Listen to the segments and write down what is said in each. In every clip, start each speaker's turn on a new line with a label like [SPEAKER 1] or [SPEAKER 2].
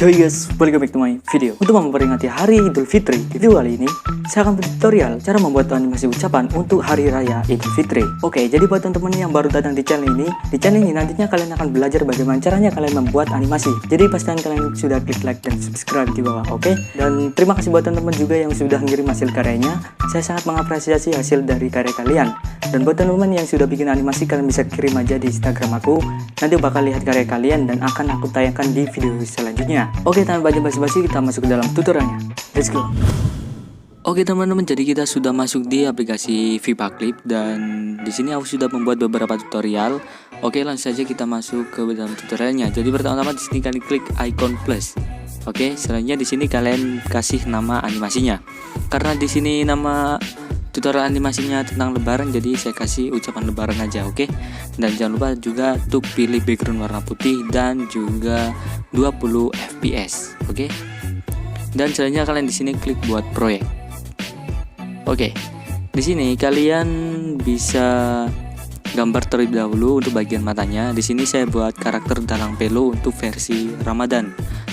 [SPEAKER 1] Ciao guys, welcome back to my video. Untuk memperingati Hari Idul Fitri, video kali ini saya akan tutorial cara membuat animasi ucapan untuk Hari Raya Idul Fitri. Oke, jadi buat teman-teman yang baru datang di channel ini nantinya kalian akan belajar bagaimana caranya kalian membuat animasi. Jadi pastikan kalian sudah klik like dan subscribe di bawah, oke? Dan terima kasih buat teman-teman juga yang sudah mengirim hasil karyanya. Saya sangat mengapresiasi hasil dari karya kalian. Dan buat teman-teman yang sudah bikin animasi, kalian bisa kirim aja di Instagram aku. Nanti bakal lihat karya kalian dan akan aku tayangkan di video selanjutnya. Oke, tanpa banyak basa-basi kita masuk ke dalam tutorialnya. Let's go. Oke teman-teman, jadi kita sudah masuk di aplikasi Vipa Clip dan di sini aku sudah membuat beberapa tutorial. Oke, langsung saja kita masuk ke dalam tutorialnya. Jadi pertama-tama di sini kalian klik icon plus. Oke, selanjutnya di sini kalian kasih nama animasinya. Karena di sini nama tutorial animasinya tentang lebaran, jadi saya kasih ucapan lebaran aja, oke? Dan jangan lupa juga untuk pilih background warna putih dan juga 20 fps, oke? Dan selanjutnya kalian di sini klik buat proyek. Oke. Di sini kalian bisa gambar terlebih dahulu untuk bagian matanya. Di sini saya buat karakter dalang pelo untuk versi Ramadan.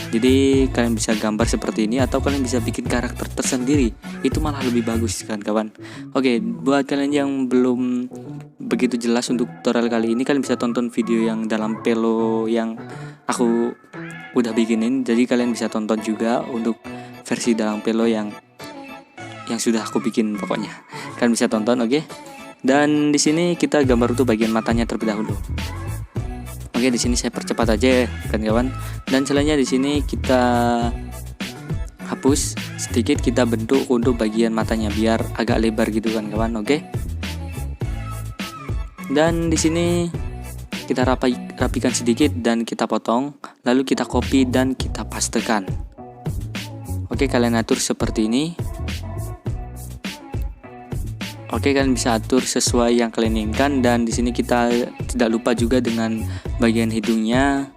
[SPEAKER 1] Jadi kalian bisa gambar seperti ini atau kalian bisa bikin karakter tersendiri. Itu malah lebih bagus kan kawan. Oke, buat kalian yang belum begitu jelas untuk tutorial kali ini, kalian bisa tonton video yang dalam pelo yang aku udah bikinin. Jadi kalian bisa tonton juga untuk versi dalang pelo yang sudah aku bikin pokoknya. Kalian bisa tonton, oke? Dan di sini kita gambar untuk bagian matanya terlebih dahulu. Oke, di sini saya percepat aja kan kawan. Dan selanjutnya di sini kita hapus sedikit, kita bentuk untuk bagian matanya biar agak lebar gitu kan kawan, oke? Dan di sini kita rapikan sedikit dan kita potong, lalu kita copy dan kita pastekan. Oke, kalian atur seperti ini. Oke, kalian bisa atur sesuai yang kalian inginkan. Dan di sini kita tidak lupa juga dengan bagian hidungnya.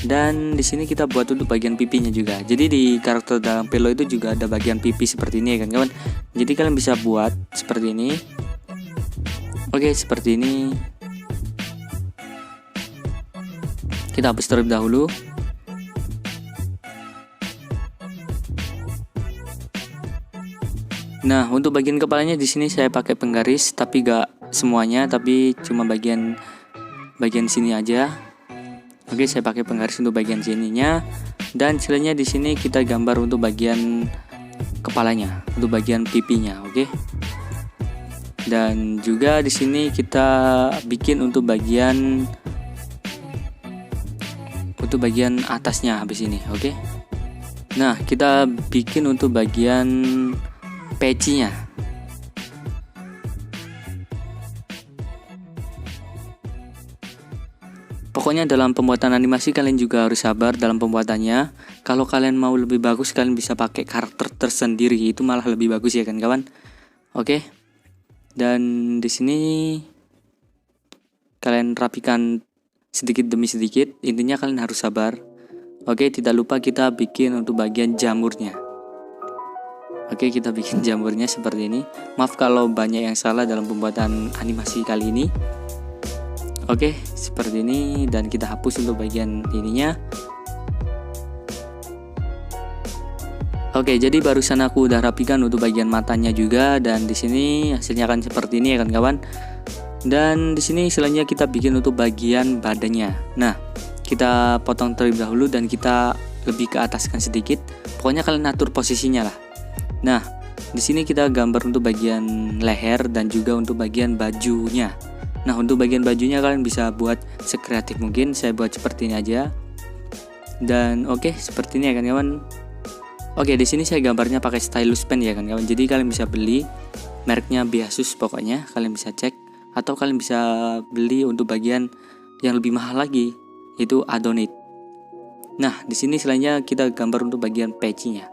[SPEAKER 1] Dan di sini kita buat untuk bagian pipinya juga. Jadi di karakter dalam pelo itu juga ada bagian pipi seperti ini kan kawan. Jadi kalian bisa buat seperti ini. Oke, seperti ini. Kita hapus terlebih dahulu. Nah, untuk bagian kepalanya di sini saya pakai penggaris, tapi gak semuanya, tapi cuma bagian sini aja. Oke, saya pakai penggaris untuk bagian sininya. Dan selanjutnya di sini kita gambar untuk bagian kepalanya, untuk bagian pipinya, oke. Dan juga di sini kita bikin untuk bagian atasnya habis ini, oke. Nah, kita bikin untuk bagian pecinya. Pokoknya dalam pembuatan animasi kalian juga harus sabar dalam pembuatannya. Kalau kalian mau lebih bagus, kalian bisa pakai karakter tersendiri, itu malah lebih bagus ya kan kawan. Oke. Dan di sini kalian rapikan sedikit demi sedikit. Intinya kalian harus sabar. Oke, tidak lupa kita bikin untuk bagian jamurnya. Oke, kita bikin jamurnya seperti ini. Maaf kalau banyak yang salah dalam pembuatan animasi kali ini. Oke, seperti ini. Dan kita hapus untuk bagian ininya. Oke, jadi barusan aku udah rapikan untuk bagian matanya juga. Dan di sini hasilnya akan seperti ini ya kan kawan. Dan di sini selanjutnya kita bikin untuk bagian badannya. Nah, kita potong terlebih dahulu dan kita lebih ke ataskan sedikit. Pokoknya kalian atur posisinya lah. Nah, di sini kita gambar untuk bagian leher dan juga untuk bagian bajunya. Nah, untuk bagian bajunya kalian bisa buat sekreatif mungkin. Saya buat seperti ini aja. Dan oke, seperti ini ya kan kawan. Oke, di sini saya gambarnya pakai stylus pen ya kan kawan. Jadi kalian bisa beli mereknya Biasus pokoknya. Kalian bisa cek atau kalian bisa beli untuk bagian yang lebih mahal lagi, itu Adonit. Nah, di sini selanjutnya kita gambar untuk bagian pecinya.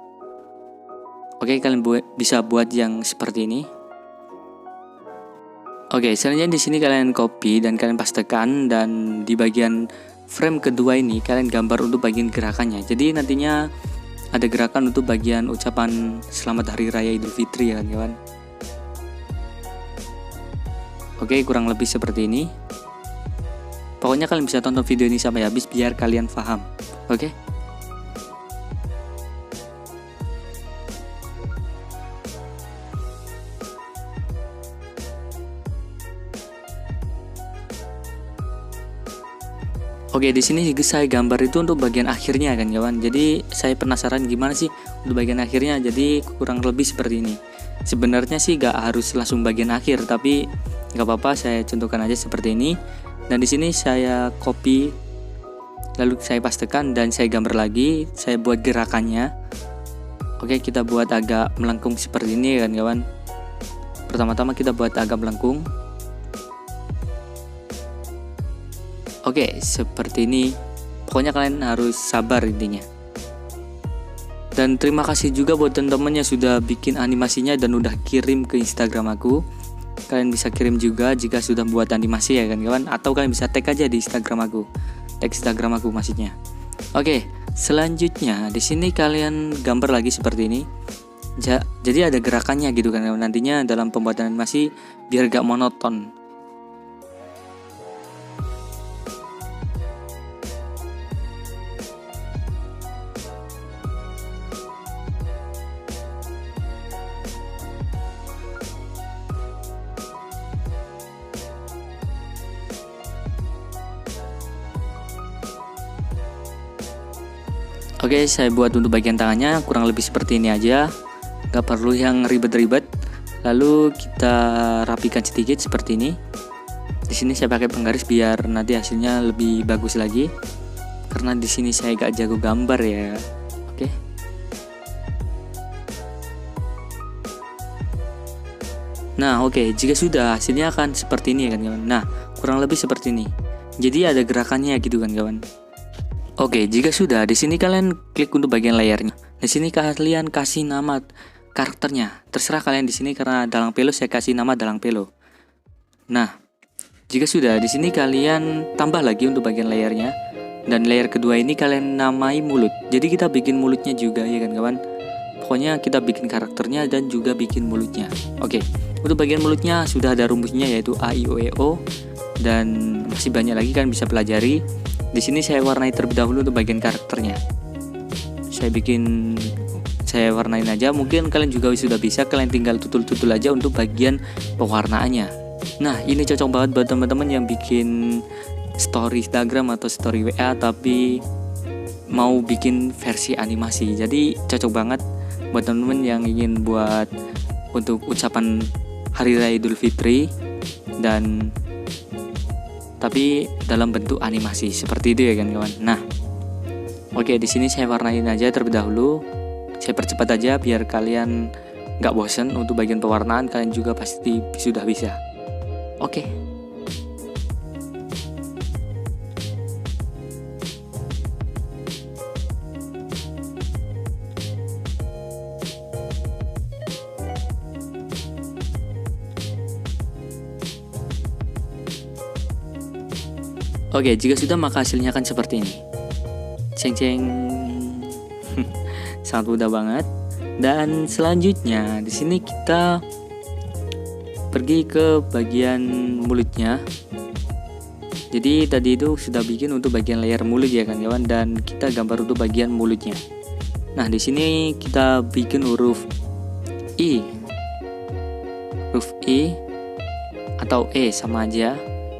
[SPEAKER 1] Oke, kalian bisa buat yang seperti ini. Oke, selanjutnya di sini kalian copy dan kalian pastekan, dan di bagian frame kedua ini kalian gambar untuk bagian gerakannya. Jadi nantinya ada gerakan untuk bagian ucapan Selamat Hari Raya Idul Fitri ya kawan. Oke, kurang lebih seperti ini. Pokoknya kalian bisa tonton video ini sampai habis biar kalian paham. Oke. Oke, di sini saya gambar itu untuk bagian akhirnya kan kawan. Jadi saya penasaran gimana sih untuk bagian akhirnya. Jadi kurang lebih seperti ini. Sebenarnya sih gak harus langsung bagian akhir, tapi gak apa-apa, saya contohkan aja seperti ini. Dan di sini saya copy, lalu saya pastekan dan saya gambar lagi. Saya buat gerakannya. Oke, kita buat agak melengkung seperti ini kan kawan. Pertama-tama kita buat agak melengkung. Oke, seperti ini. Pokoknya kalian harus sabar intinya. Dan terima kasih juga buat teman-teman yang sudah bikin animasinya dan udah kirim ke Instagram aku. Kalian bisa kirim juga jika sudah buat animasi ya kan kawan. Atau kalian bisa tag aja di Instagram aku. Tag Instagram aku maksudnya. Oke, selanjutnya di sini kalian gambar lagi seperti ini. Jadi ada gerakannya gitu kan. Nantinya dalam pembuatan animasi biar gak monoton. Oke, saya buat untuk bagian tangannya kurang lebih seperti ini aja. Gak perlu yang ribet-ribet. Lalu kita rapikan sedikit seperti ini. Di sini saya pakai penggaris biar nanti hasilnya lebih bagus lagi. Karena di sini saya gak jago gambar ya. Oke. Nah, oke, jika sudah hasilnya akan seperti ini ya kan kawan. Nah, kurang lebih seperti ini. Jadi ada gerakannya gitu kan kawan. Oke, jika sudah, di sini kalian klik untuk bagian layarnya. Di sini kalian kasih nama karakternya. Terserah kalian di sini karena Dalang Pelo saya kasih nama Dalang Pelo. Nah, jika sudah, di sini kalian tambah lagi untuk bagian layarnya. Dan layer kedua ini kalian namai mulut. Jadi kita bikin mulutnya juga ya kan kawan. Pokoknya kita bikin karakternya dan juga bikin mulutnya. Oke, untuk bagian mulutnya sudah ada rumusnya yaitu A, I, O, E, O. Dan masih banyak lagi kan bisa pelajari. Di sini saya warnai terlebih dahulu untuk bagian karakternya. Saya warnain aja. Mungkin kalian juga sudah bisa, kalian tinggal tutul-tutul aja untuk bagian pewarnaannya. Nah, ini cocok banget buat teman-teman yang bikin story Instagram atau story WA tapi mau bikin versi animasi. Jadi cocok banget buat teman-teman yang ingin buat untuk ucapan Hari Raya Idul Fitri dan tapi dalam bentuk animasi seperti itu ya kan kawan. Nah, oke, di sini saya warnain aja terlebih dahulu. Saya percepat aja biar kalian nggak bosen. Untuk bagian pewarnaan kalian juga pasti sudah bisa. Oke. Oke, jika sudah maka hasilnya akan seperti ini. Ceng-ceng. Sangat mudah banget. Dan selanjutnya di sini kita pergi ke bagian mulutnya. Jadi tadi itu sudah bikin untuk bagian layar mulut ya kan kawan, dan kita gambar untuk bagian mulutnya. Nah, di sini kita bikin huruf I. Huruf I atau E sama aja.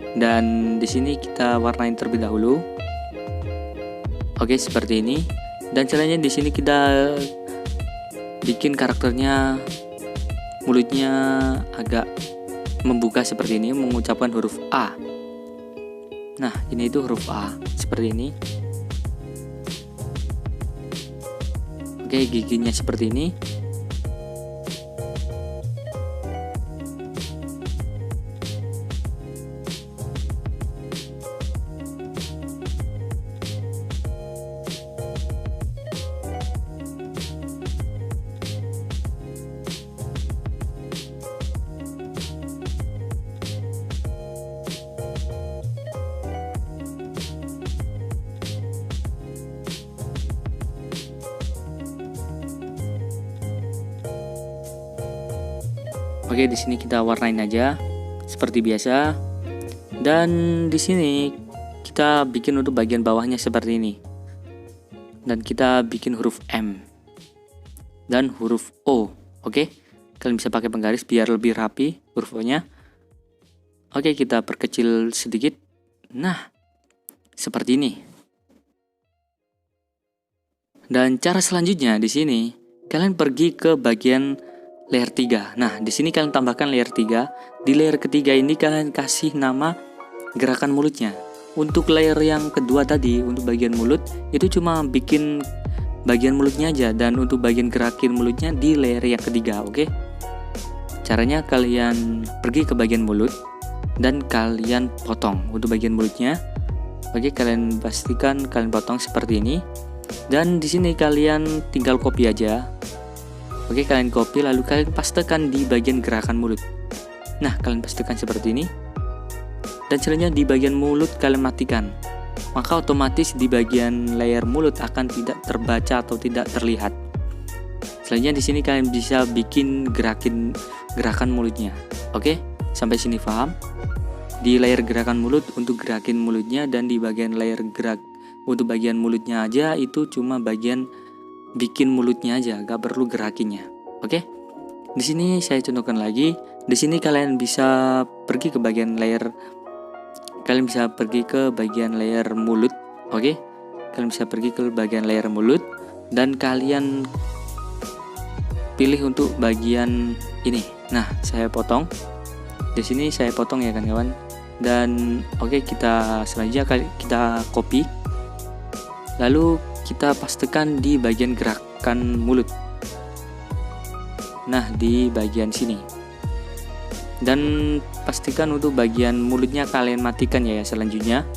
[SPEAKER 1] Dan di sini kita warnain terlebih dahulu. Oke, seperti ini. Dan caranya di sini kita bikin karakternya mulutnya agak membuka seperti ini, mengucapkan huruf A. Nah, ini itu huruf A seperti ini. Oke, giginya seperti ini. Oke, di sini kita warnain aja seperti biasa. Dan di sini kita bikin untuk bagian bawahnya seperti ini. Dan kita bikin huruf M dan huruf O. Oke, kalian bisa pakai penggaris biar lebih rapi huruf O-nya. Oke, kita perkecil sedikit. Nah, seperti ini. Dan cara selanjutnya di sini kalian pergi ke bagian layer 3. Nah, di sini kalian tambahkan layer 3. Di layer ketiga ini kalian kasih nama gerakan mulutnya. Untuk layer yang kedua tadi, untuk bagian mulut itu cuma bikin bagian mulutnya aja, dan untuk bagian gerakin mulutnya di layer yang ketiga, oke? Caranya kalian pergi ke bagian mulut dan kalian potong untuk bagian mulutnya. Oke, kalian pastikan kalian potong seperti ini. Dan di sini kalian tinggal copy aja. Oke, kalian copy lalu kalian pastekan di bagian gerakan mulut. Nah, kalian pastekan seperti ini. Dan selanjutnya di bagian mulut kalian matikan. Maka otomatis di bagian layer mulut akan tidak terbaca atau tidak terlihat. Selanjutnya di sini kalian bisa bikin gerakan mulutnya. Oke, sampai sini paham? Di layer gerakan mulut untuk gerakin mulutnya, dan di bagian layer untuk bagian mulutnya aja itu cuma bagian bikin mulutnya aja, gak perlu gerakinnya. Oke? Di sini saya contohkan lagi. Di sini kalian bisa pergi ke bagian layer. Kalian bisa pergi ke bagian layer mulut. Oke? Kalian bisa pergi ke bagian layer mulut dan kalian pilih untuk bagian ini. Nah, saya potong. Di sini saya potong ya kawan-kawan. Dan oke, kita selanjutnya kita copy. Lalu kita pastekan di bagian gerakan mulut. Nah, di bagian sini. Dan pastikan untuk bagian mulutnya kalian matikan ya selanjutnya.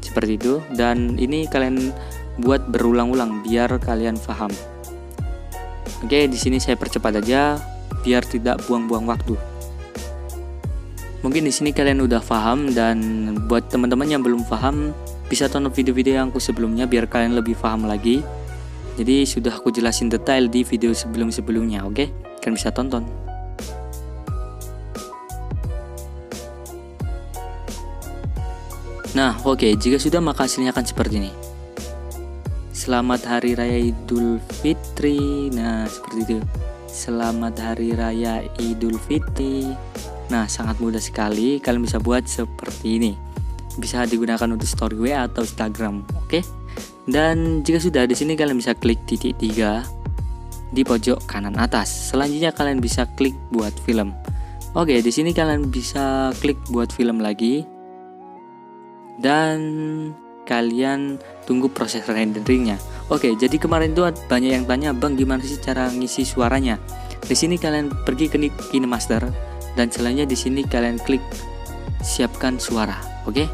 [SPEAKER 1] Seperti itu. Dan ini kalian buat berulang-ulang biar kalian paham. Oke, di sini saya percepat aja biar tidak buang-buang waktu. Mungkin di sini kalian udah paham, dan buat teman-teman yang belum paham bisa tonton video-video yang aku sebelumnya biar kalian lebih paham lagi. Jadi sudah aku jelasin detail di video sebelum-sebelumnya, oke? Kalian bisa tonton. Nah, oke, jika sudah maka hasilnya akan seperti ini. Selamat Hari Raya Idul Fitri. Nah, seperti itu. Selamat Hari Raya Idul Fitri. Nah, sangat mudah sekali. Kalian bisa buat seperti ini. Bisa digunakan untuk story WA atau Instagram, oke? Dan jika sudah, di sini kalian bisa klik titik 3 di pojok kanan atas. Selanjutnya kalian bisa klik buat film. Oke, di sini kalian bisa klik buat film lagi. Dan kalian tunggu proses renderingnya. Oke, jadi kemarin tuh banyak yang tanya, "Bang, gimana sih cara ngisi suaranya?" Di sini kalian pergi ke KineMaster dan selanjutnya di sini kalian klik siapkan suara. Oke?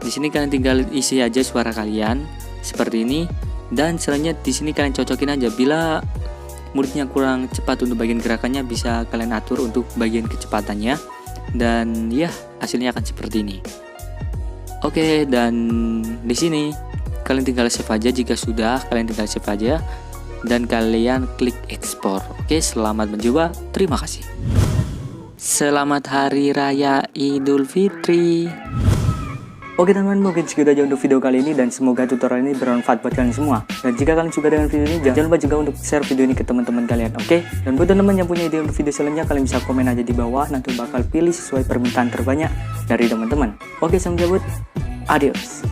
[SPEAKER 1] Di sini kalian tinggal isi aja suara kalian seperti ini, dan selanjutnya di sini kalian cocokin aja. Bila mulutnya kurang cepat untuk bagian gerakannya, bisa kalian atur untuk bagian kecepatannya, dan ya hasilnya akan seperti ini. Oke, dan di sini kalian tinggal save aja. Jika sudah, kalian tinggal save aja dan kalian klik ekspor. Oke, selamat mencoba. Terima kasih. Selamat Hari Raya Idul Fitri. Oke teman-teman, mungkin segitu aja untuk video kali ini, dan semoga tutorial ini bermanfaat buat kalian semua. Dan jika kalian suka dengan video ini, jangan lupa juga untuk share video ini ke teman-teman kalian, oke? Dan buat teman-teman yang punya ide untuk video selanjutnya, kalian bisa komen aja di bawah, nanti bakal pilih sesuai permintaan terbanyak dari teman-teman. Oke, sampai jumpa. Adios.